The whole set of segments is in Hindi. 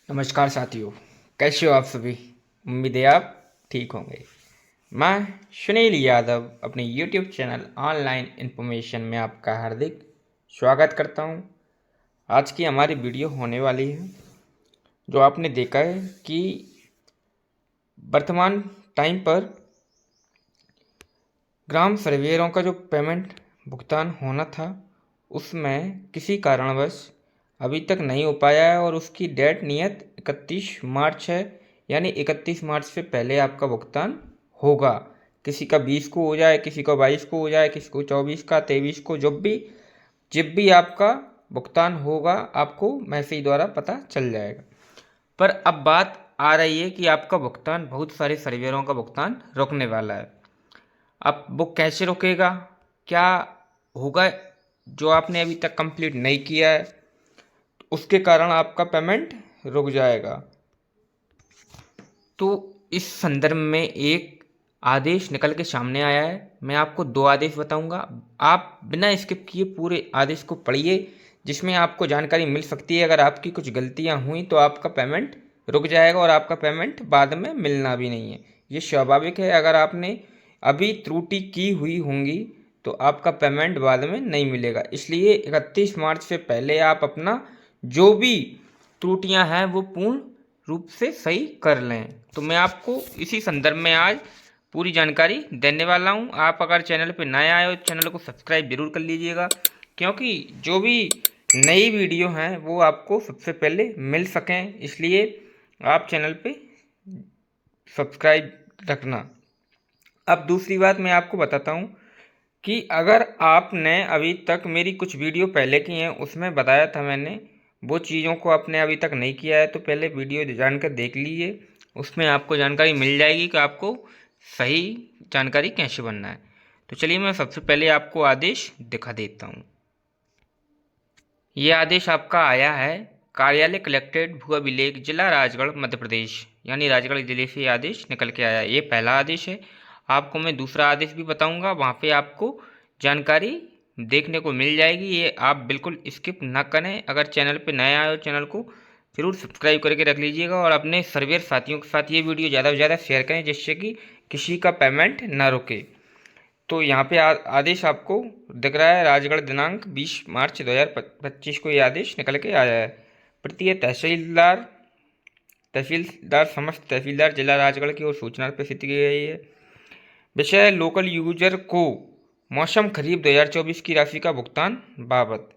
नमस्कार साथियों, कैसे हो आप सभी। उम्मीद है आप ठीक होंगे। मैं सुनील यादव अपने YouTube चैनल ऑनलाइन इन्फॉर्मेशन में आपका हार्दिक स्वागत करता हूं। आज की हमारी वीडियो होने वाली है, जो आपने देखा है कि वर्तमान टाइम पर ग्राम सर्वेयरों का जो पेमेंट भुगतान होना था, उसमें किसी कारणवश अभी तक नहीं हो पाया है और उसकी डेट नियत 31 मार्च है। यानी 31 मार्च से पहले आपका भुगतान होगा। किसी का 20 को हो जाए, किसी को 22 को हो जाए, किसी को 24 का, 23 को, जब भी आपका भुगतान होगा आपको मैसेज द्वारा पता चल जाएगा। पर अब बात आ रही है कि आपका भुगतान, बहुत सारे सर्वेयरों का भुगतान रुकने वाला है। अब वो कैसे रुकेगा, क्या होगा? जो आपने अभी तक कंप्लीट नहीं किया है उसके कारण आपका पेमेंट रुक जाएगा। तो इस संदर्भ में एक आदेश निकल के सामने आया है। मैं आपको दो आदेश बताऊंगा, आप बिना स्किप किए पूरे आदेश को पढ़िए, जिसमें आपको जानकारी मिल सकती है। अगर आपकी कुछ गलतियां हुई तो आपका पेमेंट रुक जाएगा और आपका पेमेंट बाद में मिलना भी नहीं है। ये स्वाभाविक है। अगर आपने अभी त्रुटि की हुई होंगी तो आपका पेमेंट बाद में नहीं मिलेगा। इसलिए 31 मार्च से पहले आप अपना जो भी त्रुटियां हैं वो पूर्ण रूप से सही कर लें। तो मैं आपको इसी संदर्भ में आज पूरी जानकारी देने वाला हूं। आप अगर चैनल पर नए आए हो तो चैनल को सब्सक्राइब जरूर कर लीजिएगा, क्योंकि जो भी नई वीडियो हैं वो आपको सबसे पहले मिल सकें। इसलिए आप चैनल पे सब्सक्राइब रखना। अब दूसरी बात मैं आपको बताता हूँ कि अगर आपने अभी तक मेरी कुछ वीडियो पहले की हैं, उसमें बताया था मैंने, वो चीज़ों को आपने अभी तक नहीं किया है तो पहले वीडियो जानकर देख लीजिए। उसमें आपको जानकारी मिल जाएगी कि आपको सही जानकारी कैसे बनना है। तो चलिए मैं सबसे पहले आपको आदेश दिखा देता हूँ। ये आदेश आपका आया है कार्यालय कलेक्ट्रेट भू अभिलेख जिला राजगढ़ मध्य प्रदेश, यानी राजगढ़ जिले से ये आदेश निकल के आया है। ये पहला आदेश है। आपको मैं दूसरा आदेश भी बताऊंगा, वहाँ पे आपको जानकारी देखने को मिल जाएगी। ये आप बिल्कुल स्किप ना करें। अगर चैनल पे नए आए हो चैनल को जरूर सब्सक्राइब करके रख लीजिएगा और अपने सर्वेयर साथियों के साथ ये वीडियो ज़्यादा से ज़्यादा शेयर करें, जिससे कि किसी का पेमेंट ना रुके। तो यहाँ पे आदेश आपको दिख रहा है, राजगढ़ दिनांक 20 मार्च 2025 को ये आदेश निकल के आया है। प्रत्येक तहसीलदार समस्त तहसीलदार जिला राजगढ़ की ओर सूचना प्रसिद्ध की गई है। विषय लोकल यूजर को मौसम खरीफ 2024 की राशि का भुगतान बाबत।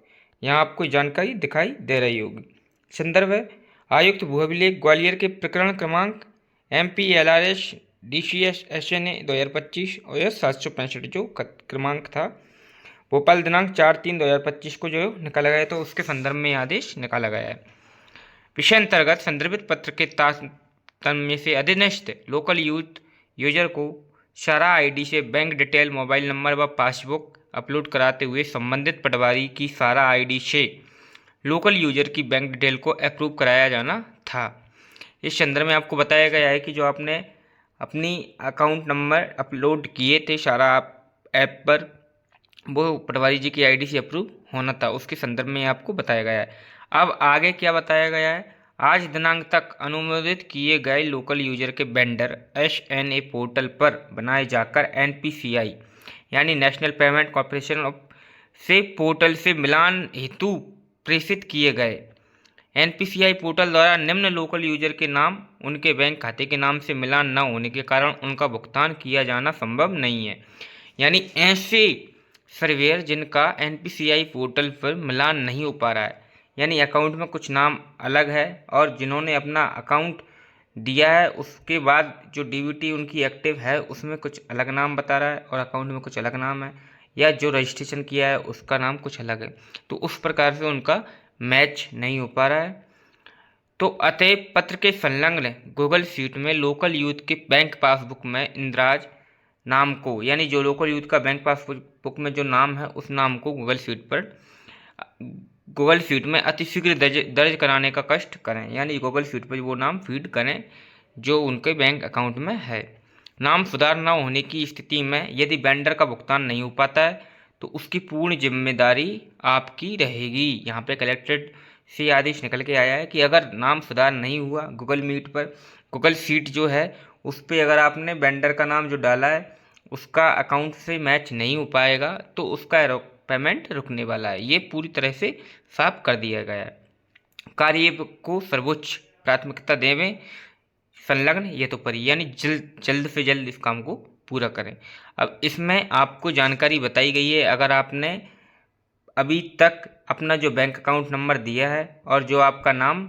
यहाँ आपको जानकारी दिखाई दे रही होगी। संदर्भ है आयुक्त भू अभिलेख ग्वालियर के प्रकरण क्रमांक MPLRS DCS SNA 2025 OS 765 जो क्रमांक था, भोपाल दिनांक 4/3/2025 को जो निकाला गया, तो उसके संदर्भ में आदेश निकाला गया है। विषय अंतर्गत संदर्भित पत्र के तारतम्य से अधिनिष्ठ लोकल यूजर को सारा आईडी से बैंक डिटेल, मोबाइल नंबर व पासबुक अपलोड कराते हुए संबंधित पटवारी की सारा आईडी से लोकल यूजर की बैंक डिटेल को अप्रूव कराया जाना था। इस संदर्भ में आपको बताया गया है कि जो आपने अपनी अकाउंट नंबर अपलोड किए थे सारा ऐप पर, वो पटवारी जी की आईडी से अप्रूव होना था। उसके संदर्भ में आपको बताया गया है। अब आगे क्या बताया गया है, आज दिनांक तक अनुमोदित किए गए लोकल यूजर के वेंडर SNA पोर्टल पर बनाए जाकर NPCI यानी नेशनल पेमेंट कॉरपोरेशन ऑफ से पोर्टल से मिलान हेतु प्रेषित किए गए। NPCI पोर्टल द्वारा निम्न लोकल यूजर के नाम उनके बैंक खाते के नाम से मिलान न होने के कारण उनका भुगतान किया जाना संभव नहीं है। यानी ऐसे सर्वेयर जिनका NPCI पोर्टल पर मिलान नहीं हो पा रहा है, यानी अकाउंट में कुछ नाम अलग है और जिन्होंने अपना अकाउंट दिया है उसके बाद जो DBT उनकी एक्टिव है उसमें कुछ अलग नाम बता रहा है और अकाउंट में कुछ अलग नाम है, या जो रजिस्ट्रेशन किया है उसका नाम कुछ अलग है, तो उस प्रकार से उनका मैच नहीं हो पा रहा है। तो अतएव पत्र के संलग्न गूगल शीट में लोकल यूथ के बैंक पासबुक में इंद्राज नाम को, यानी जो लोकल यूथ का बैंक पासबुक में जो नाम है उस नाम को गूगल शीट में अतिशीघ्र दर्ज कराने का कष्ट करें। यानी गूगल शीट पर वो नाम फीड करें जो उनके बैंक अकाउंट में है। नाम सुधार न होने की स्थिति में यदि वेंडर का भुगतान नहीं हो पाता है तो उसकी पूर्ण जिम्मेदारी आपकी रहेगी। यहाँ पे कलेक्टेड से आदेश निकल के आया है कि अगर नाम सुधार नहीं हुआ गूगल मीट पर, गूगल शीट जो है उस पर अगर आपने वेंडर का नाम जो डाला है उसका अकाउंट से मैच नहीं हो पाएगा तो उसका पेमेंट रुकने वाला है। ये पूरी तरह से साफ कर दिया गया है। कार्य को सर्वोच्च प्राथमिकता देवें संलग्न ये तो पर, यानी जल्द से जल्द इस काम को पूरा करें। अब इसमें आपको जानकारी बताई गई है, अगर आपने अभी तक अपना जो बैंक अकाउंट नंबर दिया है और जो आपका नाम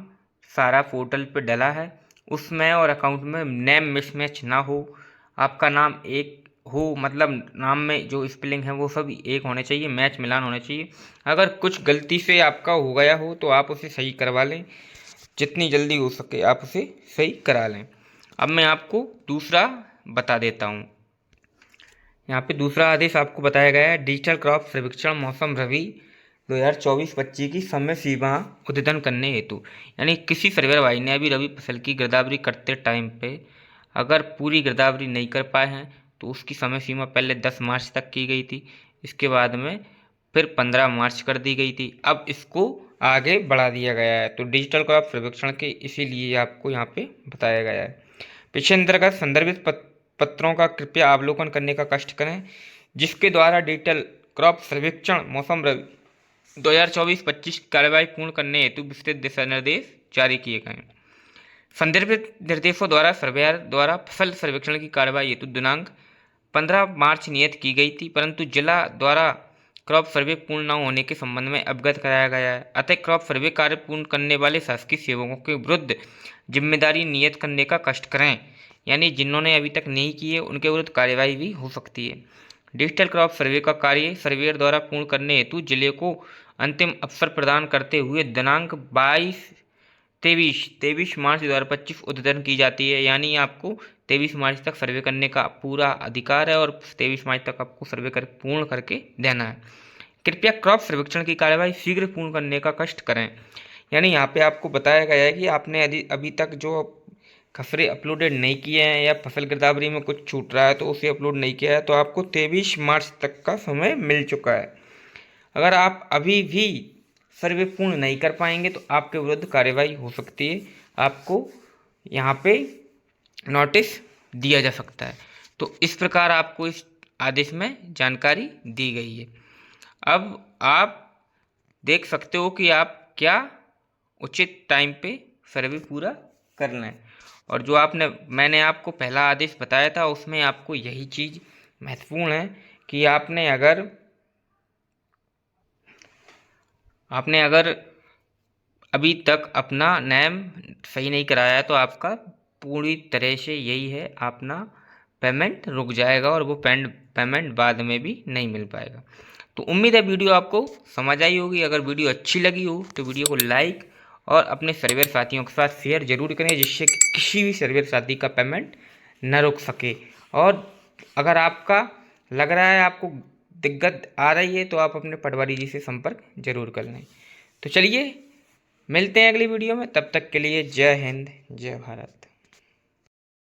सारा पोर्टल पे डला है उसमें और अकाउंट में नेम मिसमैच ना हो, आपका नाम एक हो, मतलब नाम में जो स्पेलिंग है वो सब एक होने चाहिए, मैच मिलान होने चाहिए। अगर कुछ गलती से आपका हो गया हो तो आप उसे सही करवा लें, जितनी जल्दी हो सके आप उसे सही करा लें। अब मैं आपको दूसरा बता देता हूँ। यहाँ पे दूसरा आदेश आपको बताया गया है, डिजिटल क्रॉप सर्वेक्षण मौसम रबी 2024-25 की समय सीमा उद्यतन करने हेतु, यानी किसी सर्वेयर भाई ने अभी रबी फसल की गिरदावरी करते टाइम पे अगर पूरी गिरदावरी नहीं कर पाए हैं तो उसकी समय सीमा पहले 10 मार्च तक की गई थी, इसके बाद में फिर 15 मार्च कर दी गई थी, अब इसको आगे बढ़ा दिया गया है। तो डिजिटल क्रॉप सर्वेक्षण के इसीलिए आपको यहाँ पे बताया गया है। पीछे अंतर्गत संदर्भित पत्रों का कृपया अवलोकन करने का कष्ट करें, जिसके द्वारा डिजिटल क्रॉप सर्वेक्षण मौसम 2024-25 की कार्यवाही पूर्ण करने हेतु विस्तृत दिशा निर्देश जारी किए गए। संदर्भित निर्देशों द्वारा सर्वेयर द्वारा फसल सर्वेक्षण की कार्यवाही हेतु दिनांक 15 मार्च नियत की गई थी, परंतु जिला द्वारा क्रॉप सर्वे पूर्ण न होने के संबंध में अवगत कराया गया है। अतः क्रॉप सर्वे कार्य पूर्ण करने वाले शासकीय सेवकों के विरुद्ध जिम्मेदारी नियत करने का कष्ट करें, यानी जिन्होंने अभी तक नहीं किए उनके विरुद्ध कार्यवाही भी हो सकती है। डिजिटल क्रॉप सर्वे का कार्य सर्वेयर द्वारा पूर्ण करने हेतु जिले को अंतिम अवसर प्रदान करते हुए दिनांक 23 मार्च 2025 उद्यतन की जाती है, यानी आपको 23 मार्च तक सर्वे करने का पूरा अधिकार है और 23 मार्च तक आपको सर्वे कर पूर्ण करके देना है। कृपया क्रॉप सर्वेक्षण की कार्यवाही शीघ्र पूर्ण करने का कष्ट करें, यानी यहाँ पे आपको बताया गया है कि आपने यदि अभी तक जो खसरे अपलोडेड नहीं किए हैं या फसल गिरदावरी में कुछ छूट रहा है तो उसे अपलोड नहीं किया है तो आपको 23 मार्च तक का समय मिल चुका है। अगर आप अभी भी सर्वे पूर्ण नहीं कर पाएंगे तो आपके विरुद्ध कार्यवाही हो सकती है, आपको यहाँ पे नोटिस दिया जा सकता है। तो इस प्रकार आपको इस आदेश में जानकारी दी गई है। अब आप देख सकते हो कि आप क्या उचित टाइम पे सर्वे पूरा कर लें, और जो मैंने आपको पहला आदेश बताया था उसमें आपको यही चीज़ महत्वपूर्ण है कि आपने अगर अभी तक अपना नेम सही नहीं कराया है तो आपका पूरी तरह से यही है, अपना पेमेंट रुक जाएगा और वो पेमेंट बाद में भी नहीं मिल पाएगा। तो उम्मीद है वीडियो आपको समझ आई होगी। अगर वीडियो अच्छी लगी हो तो वीडियो को लाइक और अपने सर्वेयर साथियों के साथ शेयर जरूर करें, जिससे कि किसी भी सर्वेयर साथी का पेमेंट न रुक सके। और अगर आपका लग रहा है आपको दिक्कत आ रही है तो आप अपने पटवारी जी से संपर्क जरूर कर लें। तो चलिए मिलते हैं अगली वीडियो में, तब तक के लिए जय हिंद जय भारत।